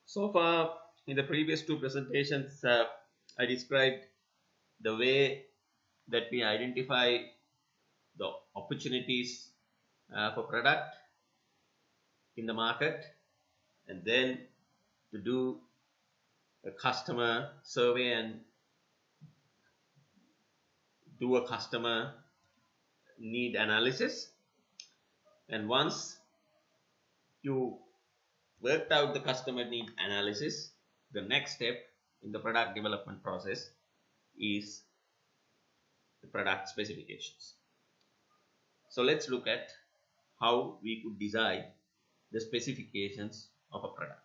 So far, in the previous two presentations, I described the way that we identify the opportunities for product in the market, and then to do a customer survey and do a customer need analysis. And once you worked out the customer need analysis, the next step in the product development process is the product specifications. So let's look at how we could design the specifications of a product.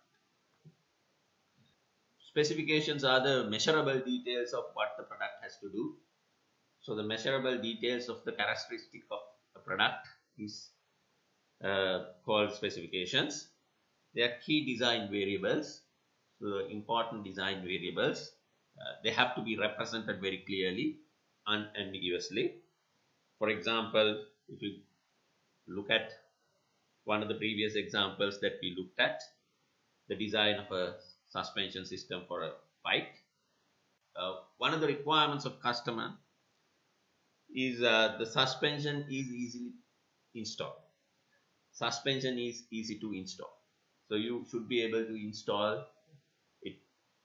Specifications are the measurable details of what the product has to do. So the details of the characteristic of a product is called specifications. They are key design variables. So the important design variables, they have to be represented very clearly, unambiguously. For example, if you look at one of the previous examples that we looked at, the design of a suspension system for a bike. One of the requirements of customer is the suspension is easily installed. Suspension is easy to install. So you should be able to install it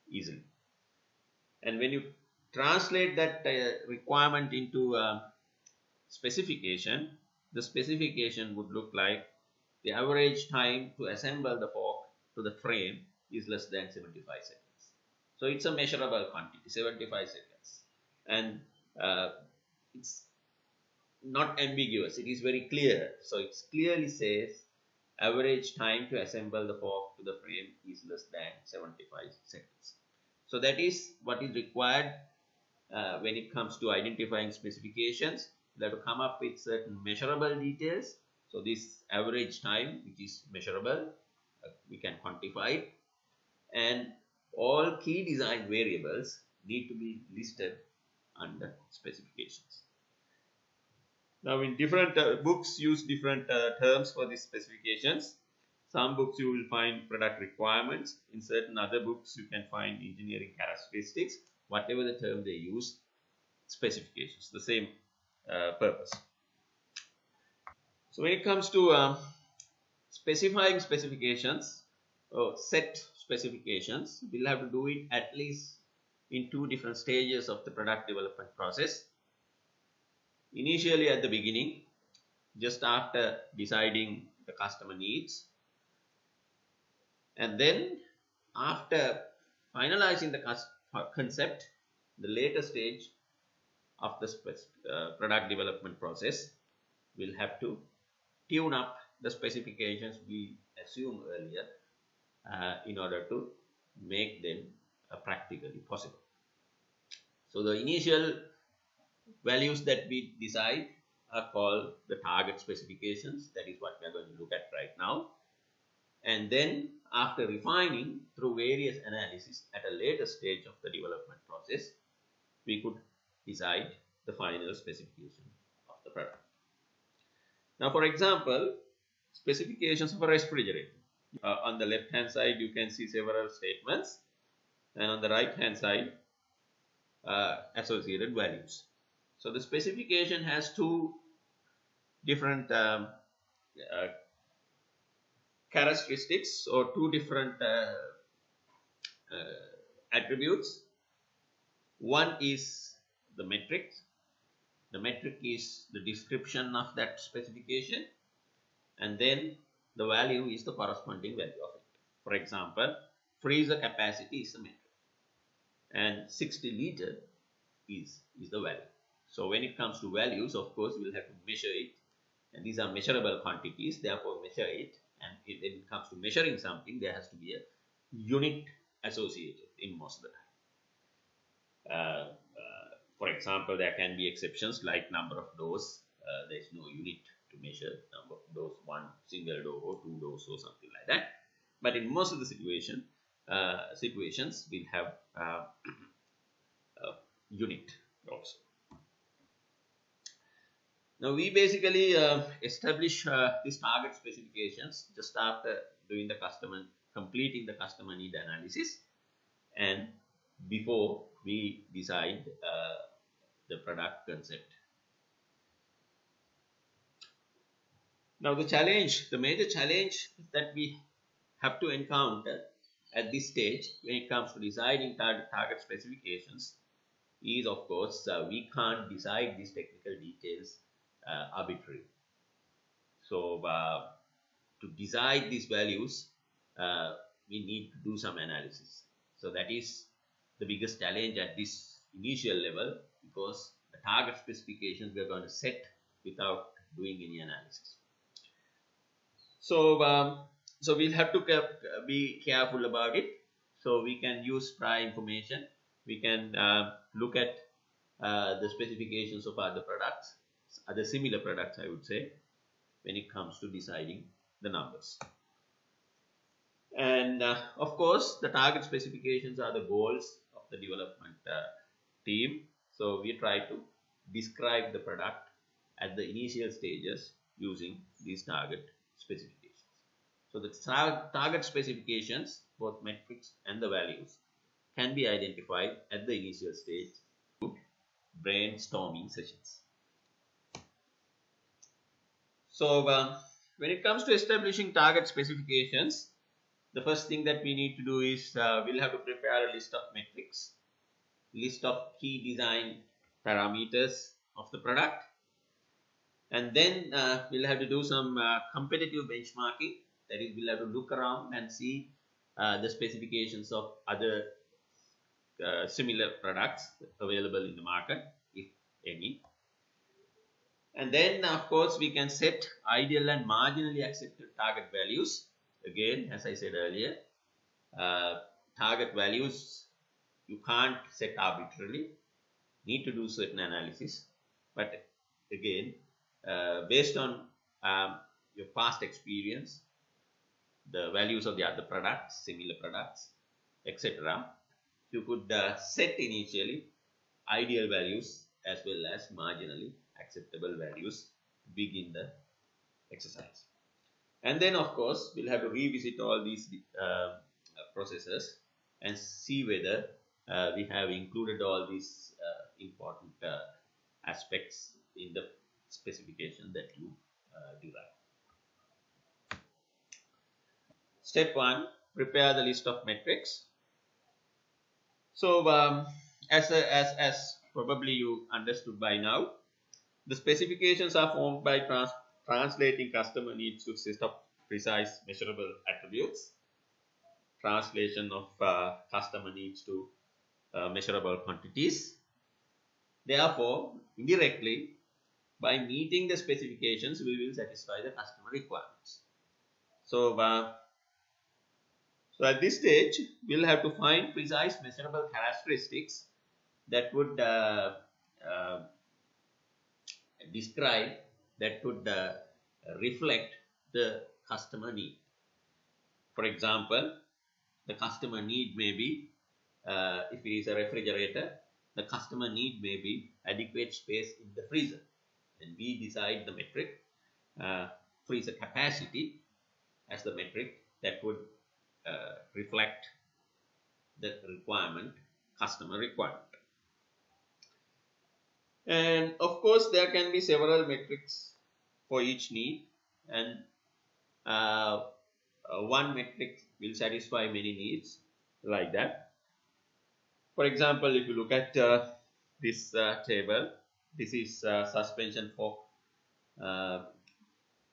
easily. And when you translate that requirement into specification, the specification would look like the average time to assemble the fork to the frame is less than 75 seconds. So it's a measurable quantity, 75 seconds. And it's not ambiguous, it is very clear. So it clearly says average time to assemble the fork to the frame is less than 75 seconds. So that is what is required when it comes to identifying specifications. You have to come up with certain measurable details. So this average time, which is measurable, we can quantify it, and all key design variables need to be listed under specifications. Now, in different books use different terms for these specifications. Some books you will find product requirements. In certain other books, you can find engineering characteristics. Whatever the term they use, specifications, the same purpose. So when it comes to specifying specifications, set specifications, we'll have to do it at least in two different stages of the product development process. Initially at the beginning, just after deciding the customer needs, and then after finalizing the concept, the later stage of the product development process, we'll have to tune up the specifications we assumed earlier in order to make them practically possible. So the initial values that we decide are called the target specifications. That is what we are going to look at right now. And then after refining through various analysis at a later stage of the development process, we could decide the final specification of the product. Now, for example, specifications of a refrigerator. On the left hand side, you can see several statements, and on the right hand side, associated values. So the specification has two different characteristics or two different attributes. One is the metric. The metric is the description of that specification, and then the value is the corresponding value of it. For example, freezer capacity is the metric, and 60 liter is the value. So when it comes to values, of course, we'll have to measure it, and these are measurable quantities, therefore measure it. And when it comes to measuring something, there has to be a unit associated in most of the time. For example, there can be exceptions like number of doors. There is no unit to measure number of doors, one single door or two doors or something like that. But in most of the situations, we'll have unit also. Now we basically establish these target specifications just after doing the customer completing the customer need analysis and before we decide the product concept. Now the major challenge that we have to encounter at this stage when it comes to deciding target specifications is, of course, we can't decide these technical details arbitrarily. So to decide these values, we need to do some analysis. So that is the biggest challenge at this initial level, because the target specifications we are going to set without doing any analysis. So so we'll have to be careful about it. So we can use prior information. We can look at the specifications of other products, other similar products, I would say, when it comes to deciding the numbers. And of course, the target specifications are the goals of the development team. So we try to describe the product at the initial stages using these target specifications. So the target specifications, both metrics and the values, can be identified at the initial stage through brainstorming sessions. So when it comes to establishing target specifications, the first thing that we need to do is we'll have to prepare a list of metrics, list of key design parameters of the product, and then we'll have to do some competitive benchmarking. That is, we'll have to look around and see the specifications of other similar products available in the market, if any. And then, of course, we can set ideal and marginally accepted target values. Again, as I said earlier, target values you can't set arbitrarily. Need to do certain analysis. But again, based on your past experience, the values of the other products, similar products, etc., you could set initially ideal values as well as marginally acceptable values to begin the exercise. And then, of course, we'll have to revisit all these processes and see whether we have included all these important aspects in the specification that you derive. Step 1, prepare the list of metrics. So as probably you understood by now, the specifications are formed by translating customer needs to a set of precise measurable attributes, translation of customer needs to measurable quantities. Therefore, indirectly, by meeting the specifications, we will satisfy the customer requirements. So at this stage, we'll have to find precise measurable characteristics that would describe, that would reflect the customer need. For example, the customer need may be, if it is a refrigerator, the customer need may be adequate space in the freezer. And we decide the metric, freezer capacity, as the metric that would reflect the requirement, customer requirement. And of course, there can be several metrics for each need, and one metric will satisfy many needs, like that. For example, if you look at this table, this is suspension fork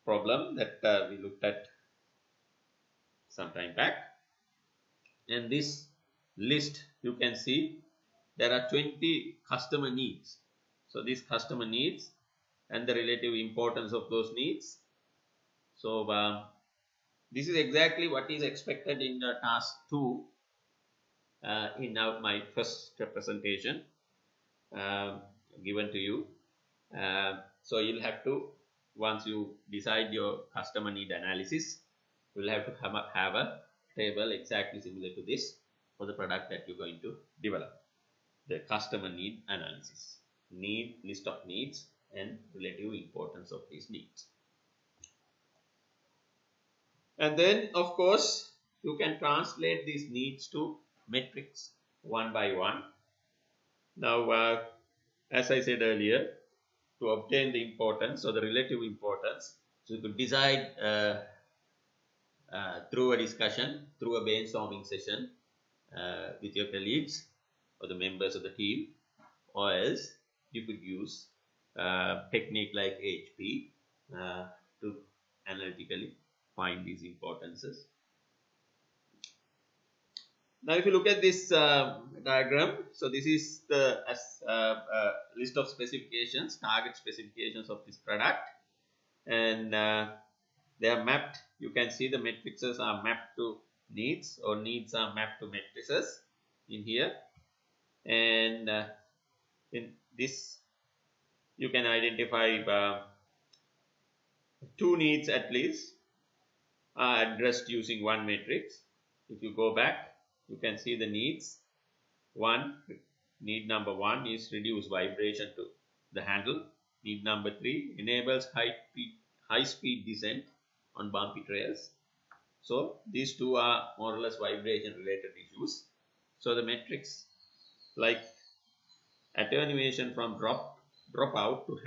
problem that we looked at some time back. And this list, you can see there are 20 customer needs. So these customer needs and the relative importance of those needs. So this is exactly what is expected in the task 2 in my first presentation given to you. So you'll have to, once you decide your customer need analysis, you'll have to have a table exactly similar to this for the product that you're going to develop. The customer need analysis, need, list of needs, and relative importance of these needs. And then, of course, you can translate these needs to metrics one by one. Now, as I said earlier, to obtain the importance or the relative importance, so you could decide through a discussion, through a brainstorming session with your colleagues or the members of the team, or else you could use technique like HP to analytically find these importances. Now, if you look at this diagram, so this is the list of specifications, target specifications of this product, and they are mapped. You can see the matrices are mapped to needs, or needs are mapped to matrices in here, and in this you can identify two needs at least are addressed using one matrix. If you go back, you can see the needs. Need number 1 is reduce vibration to the handle. Need number 3 enables high speed descent on bumpy trails. So these two are more or less vibration related issues. So the metrics like attenuation from dropout to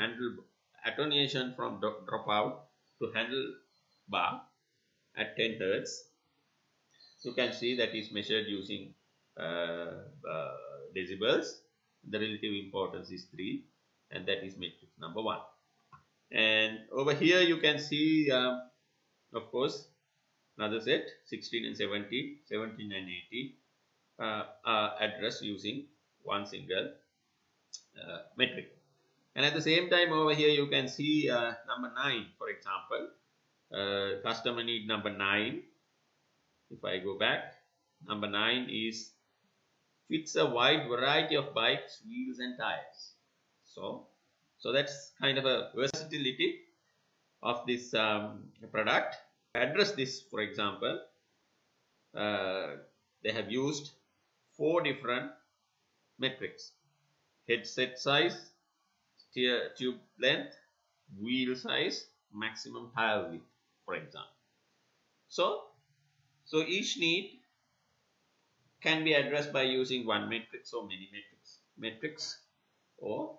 handle bar at 10 Hz. You can see that is measured using decibels. The relative importance is 3, and that is matrix number 1. And over here you can see, of course, another set 16 and 17, 17 and 18 are addressed using one single metric. And at the same time, over here you can see number 9, for example, customer need number 9. If I go back, number 9 is fits a wide variety of bikes, wheels and tires. So that's kind of a versatility of this product. To address this, for example, they have used 4 different metrics: headset size, tube length, wheel size, maximum tire width, for example. So each need can be addressed by using one matrix or many metrics, or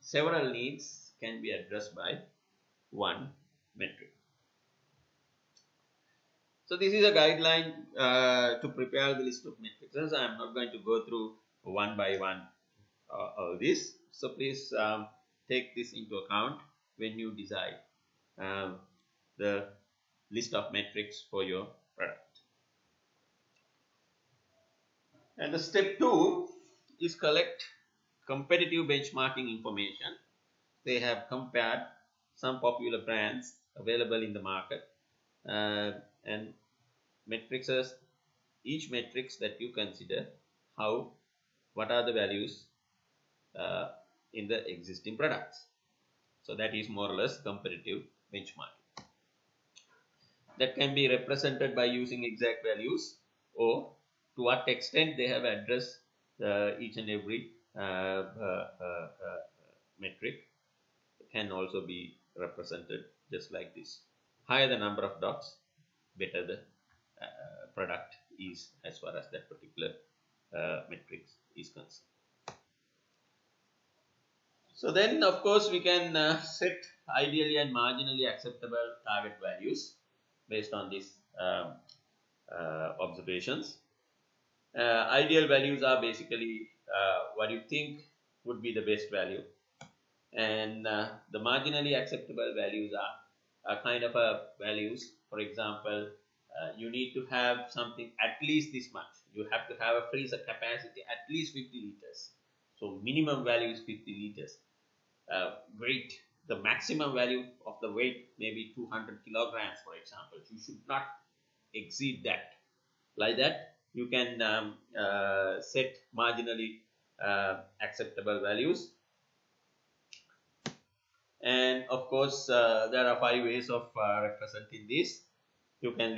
several needs can be addressed by one metric. So this is a guideline to prepare the list of matrices. I am not going to go through one by one all this. So please take this into account when you decide the list of metrics for your product. And the step 2 is collect competitive benchmarking information. They have compared some popular brands available in the market, and matrices, each matrix that you consider, what are the values in the existing products. So that is more or less competitive benchmarking. That can be represented by using exact values, or to what extent they have addressed each and every metric can also be represented just like this. Higher the number of dots, better the product is as far as that particular metric is concerned. So then, of course, we can set ideally and marginally acceptable target values based on these observations. Ideal values are basically what you think would be the best value, and the marginally acceptable values are kind of values. For example, you need to have something at least this much. You have to have a freezer capacity at least 50 liters. So minimum value is 50 liters. Weight, the maximum value of the weight may be 200 kilograms, for example. You should not exceed that. Like that, you can set marginally acceptable values. And of course, there are 5 ways of representing this. You can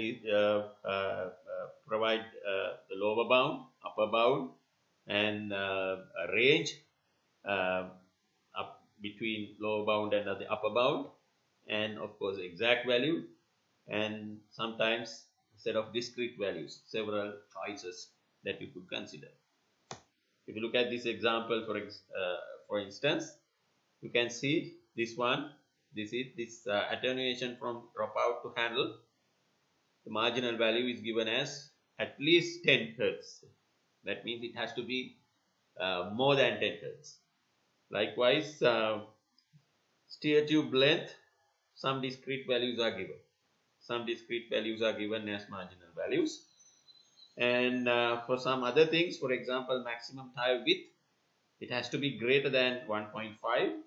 provide the lower bound, upper bound, and a range up between lower bound and the upper bound, and of course exact value, and sometimes set of discrete values, several choices that you could consider. If you look at this example, for instance, you can see this one. This is this attenuation from dropout to handle. The marginal value is given as at least 10 hertz. That means it has to be more than 10 hertz. Likewise, steer tube length, some discrete values are given. Some discrete values are given as marginal values. And for some other things, for example, maximum tire width, it has to be greater than 1.5.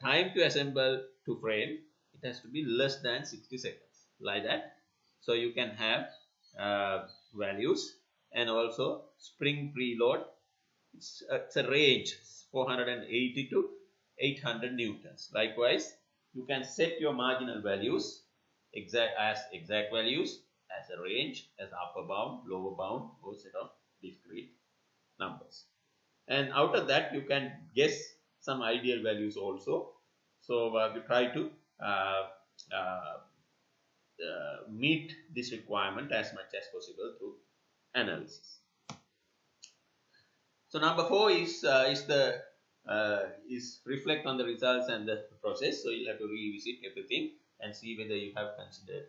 Time to assemble to frame, it has to be less than 60 seconds, like that. So you can have values, and also spring preload. It's a range 480 to 800 newtons. Likewise, you can set your marginal values exact values, as a range, as upper bound, lower bound, or set of discrete numbers. And out of that, you can guess some ideal values also. So we try to meet this requirement as much as possible through analysis. So number 4 is reflect on the results and the process. So you'll have to revisit everything and see whether you have considered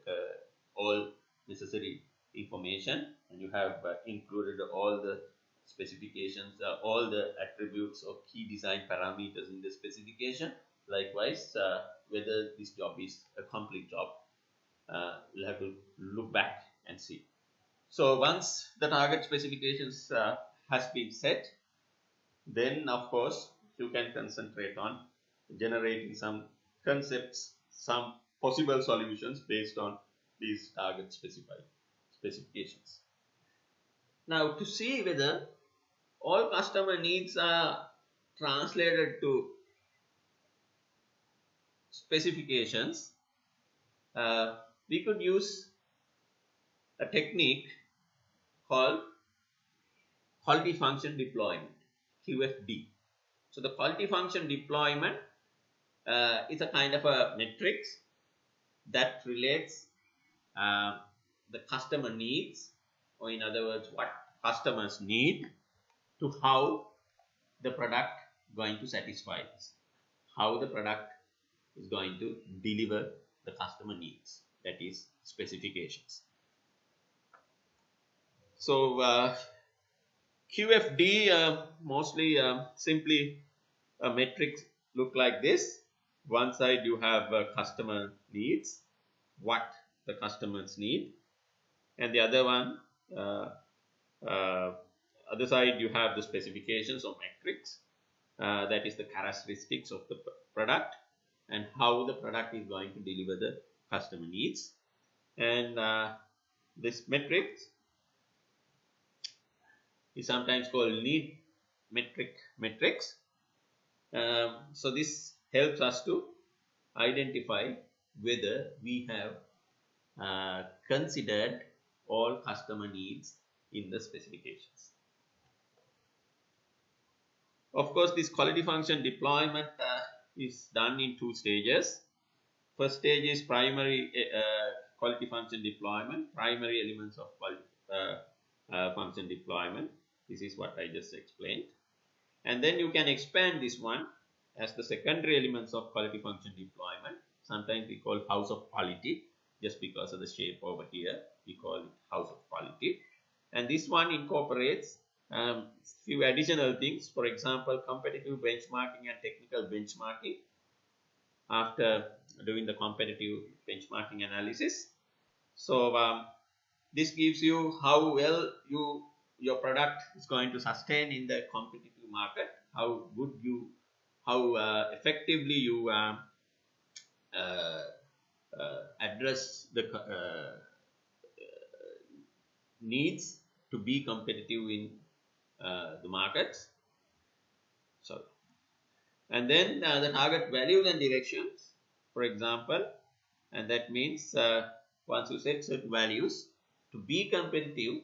all necessary information, and you have included all the specifications, all the attributes or key design parameters in the specification. Likewise, whether this job is a complete job, you'll have to look back and see. So once the target specifications has been set, then of course you can concentrate on generating some concepts, some possible solutions based on these target specifications. Now, to see whether all customer needs are translated to specifications, we could use a technique called quality function deployment, QFD. So the quality function deployment is a kind of a matrix that relates the customer needs, or in other words, what customers need, to how the product going to satisfy this, how the product is going to deliver the customer needs, that is specifications. So QFD mostly simply a matrix look like this. One side you have customer needs, what the customers need, and the other one, other side you have the specifications or matrix, that is the characteristics of the product and how the product is going to deliver the customer needs. And this matrix is sometimes called need metric matrix. So this helps us to identify whether we have considered all customer needs in the specifications. Of course, this quality function deployment is done in 2 stages. First stage is primary quality function deployment, primary elements of quality function deployment. This is what I just explained. And then you can expand this one as the secondary elements of quality function deployment. Sometimes we call house of quality, just because of the shape over here, we call it house of quality. And this one incorporates few additional things. For example, competitive benchmarking and technical benchmarking. After doing the competitive benchmarking analysis, so this gives you how well your product is going to sustain in the competitive market, how good you, how effectively you address the needs to be competitive in the markets. So, and then the target values and directions, for example, and that means once you set certain values to be competitive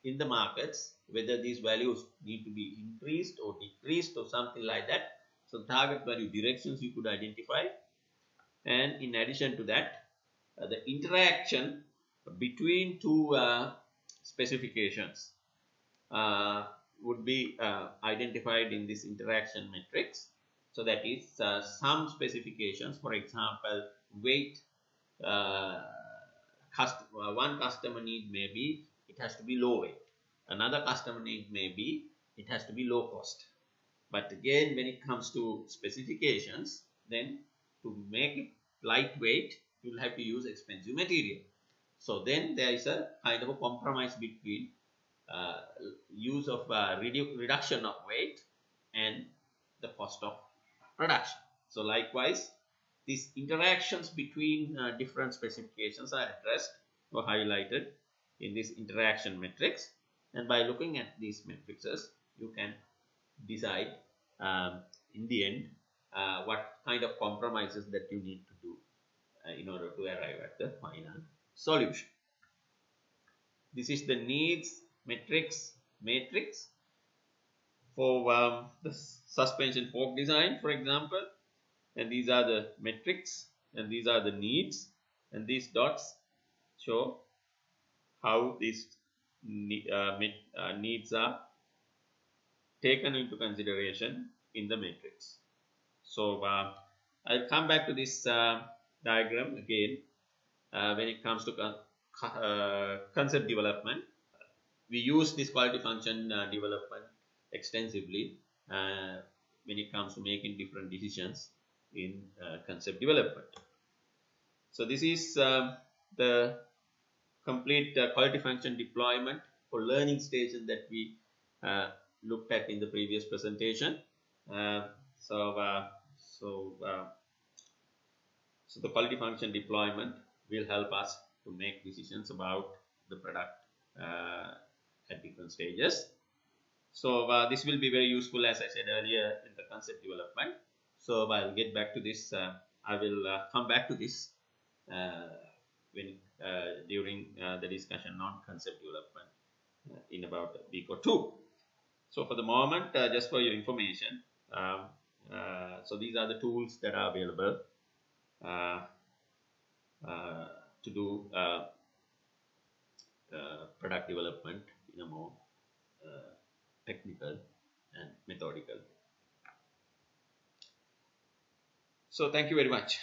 in the markets, whether these values need to be increased or decreased or something like that. So target value directions you could identify, and in addition to that, the interaction between two specifications would be identified in this interaction matrix. So that is some specifications, for example, weight. One customer need may be it has to be low weight. Another customer need may be it has to be low cost. But again, when it comes to specifications, then to make it lightweight, you will have to use expensive material. So then there is a kind of a compromise between use of reduction of weight and the cost of production. So likewise, these interactions between different specifications are addressed or highlighted in this interaction matrix, and by looking at these matrices you can decide in the end what kind of compromises that you need to do in order to arrive at the final solution. This is the needs matrix for the suspension fork design, for example, and these are the metrics and these are the needs, and these dots show how these needs are taken into consideration in the matrix. So I'll come back to this diagram again when it comes to concept development. We use this quality function development extensively when it comes to making different decisions in concept development. So this is the complete quality function deployment for learning station that we looked at in the previous presentation. So the quality function deployment will help us to make decisions about the product at different stages. So this will be very useful, as I said earlier, in the concept development. So I'll get back to this. I will come back to this during the discussion on concept development in about a week or two. So for the moment, just for your information, so these are the tools that are available to do product development in a more technical and methodical. So thank you very much.